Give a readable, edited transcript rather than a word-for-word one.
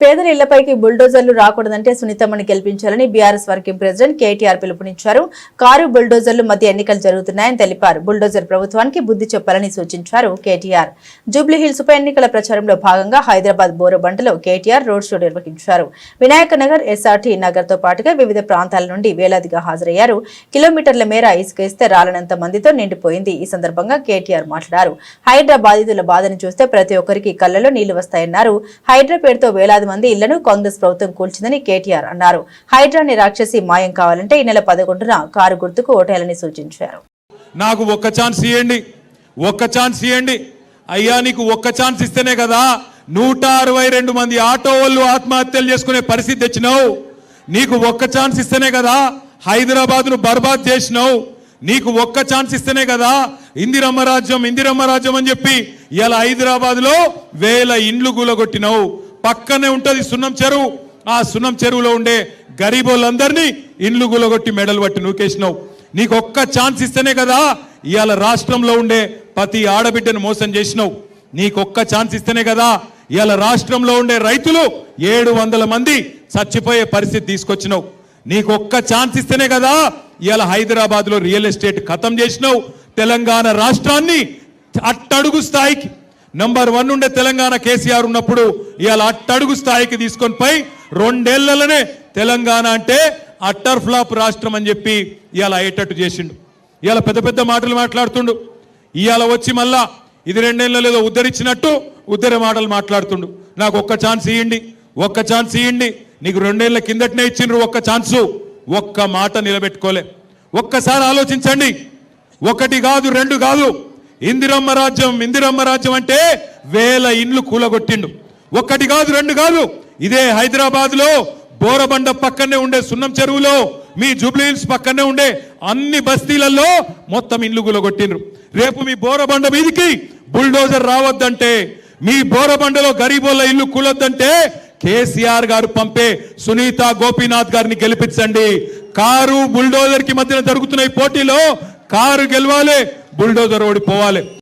పేదల ఇళ్లపైకి బుల్డోజర్లు రాకూడదంటే సునీతమ్మని గెలిపించాలని బీఆర్ఎస్ వర్కింగ్ ప్రెసిడెంట్ కేటీఆర్ పిలుపునిచ్చారు. కారు బుల్డోజర్లు మధ్య ఎన్నికలు జరుగుతున్నాయని తెలిపారు. బుల్డోజర్ ప్రభుత్వానికి బుద్ధి చెప్పాలని సూచించారు కేటీఆర్. జూబ్లీహిల్స్ ఉప ఎన్నికల ప్రచారంలో భాగంగా హైదరాబాద్ బోరబండలో కేటీఆర్ రోడ్ షో నిర్వహించారు. వినాయక నగర్, ఎస్ఆర్టీ నగర్ తో పాటుగా వివిధ ప్రాంతాల నుండి వేలాదిగా హాజరయ్యారు. కిలోమీటర్ల మేర ఇసుకేస్తే రాలనంత మందితో నిండిపోయింది. ఈ సందర్భంగా కేటీఆర్ మాట్లాడారు. హైడ్రా బాధితుల బాధను చూస్తే ప్రతి ఒక్కరికి కళ్లలో నీళ్లు వస్తాయన్నారు. హైడ్రా పేరుతో వేలాది మంది ఇళ్లను కాంగ్రెస్ ప్రభుత్వం కూల్చిందని కేటీఆర్ అన్నారు. హైడ్రాని రాక్షసి మాయం కావాలంటే ఈ నెల 11న కారు గుర్తుకు ఓటేయాలని సూచించారు. నాకు ఒక్క ఛాన్స్ ఇవ్వండి అయ్యా, నీకు ఒక్క ఛాన్స్ ఇస్తేనే కదా 162 మంది ఆటో వాళ్ళు ఆత్మహత్యలు చేసుకునే పరిస్థితి తెచ్చినావు. నీకు ఒక్క ఛాన్స్ ఇస్తేనే కదా హైదరాబాద్ ను బర్బాద్ చేసినావు. నీకు ఒక్క ఛాన్స్ ఇస్తేనే కదా ఇందిరమ్మ రాజ్యం అని చెప్పి ఇలా హైదరాబాద్ లో వేల ఇండ్లు కూలగొట్టినావు. పక్కనే ఉంటది సున్నం చెరువు. ఆ సున్నం చెరువులో ఉండే గరీబోళ్ళందరినీ ఇండ్లు కూలగొట్టి మెడలు పట్టి నూకేసినావు. నీకు ఒక్క ఛాన్స్ ఇస్తేనే కదా ఇవాళ రాష్ట్రంలో ఉండే ప్రతి ఆడబిడ్డను మోసం చేసినావు. నీకొక్క ఛాన్స్ ఇస్తేనే కదా ఇవాళ రాష్ట్రంలో ఉండే రైతులు 700 మంది చచ్చిపోయే పరిస్థితి తీసుకొచ్చినావు. నీకొక్క ఛాన్స్ ఇస్తేనే కదా ఇవాళ హైదరాబాద్ లో రియల్ ఎస్టేట్ ఖతం చేసినావు. తెలంగాణ రాష్ట్రాన్ని అట్టడుగు స్థాయికి నంబర్ 1 ఉండే తెలంగాణ కేసీఆర్ ఉన్నప్పుడు ఇవాళ అట్టడుగు స్థాయికి తీసుకొని పోయి 2 ఏళ్లలోనే తెలంగాణ అంటే అట్టర్ ఫ్లాప్ రాష్ట్రం అని చెప్పి ఇవాళ అయ్యేటట్టు చేసిండు. ఇవాళ పెద్ద పెద్ద మాటలు మాట్లాడుతుండు. ఇవాళ వచ్చి మళ్ళా ఇది 2 ఏళ్ళలో ఏదో ఉద్ధరించినట్టు ఉద్ధరే మాటలు మాట్లాడుతుండు. నాకు ఒక్క ఛాన్స్ ఇవ్వండి. నీకు 2 ఏళ్ల కిందటనే ఇచ్చిండ్రు ఒక్క ఛాన్సు. ఒక్క మాట నిలబెట్టుకోలే. ఒక్కసారి ఆలోచించండి. 1 కాదు 2 కాదు, ఇందిరమ్మ రాజ్యం అంటే వేల ఇండ్లు కూలగొట్టిండు. 1 కాదు 2 కాదు, ఇదే హైదరాబాద్ లో బోరబండ పక్కనే ఉండే సున్నం చెరువులో, మీ జూబ్లీహిల్స్ పక్కనే ఉండే అన్ని బస్తీలలో మొత్తం ఇండ్లు కూలగొట్టిండ్రు. రేపు మీ బోరబండ మీదికి బుల్డోజర్ రావద్దంటే, మీ బోరబండలో గరీబోళ్ళ ఇల్లు కూలొద్దంటే కేసీఆర్ గారు పంపే సునీత గోపీనాథ్ గారిని గెలిపించండి. కారు బుల్డోజర్ కి మధ్యన జరుగుతున్న ఈ పోటీలో కారు గెలవాలి, బుల్డోజర్ ఓడిపోవాలి.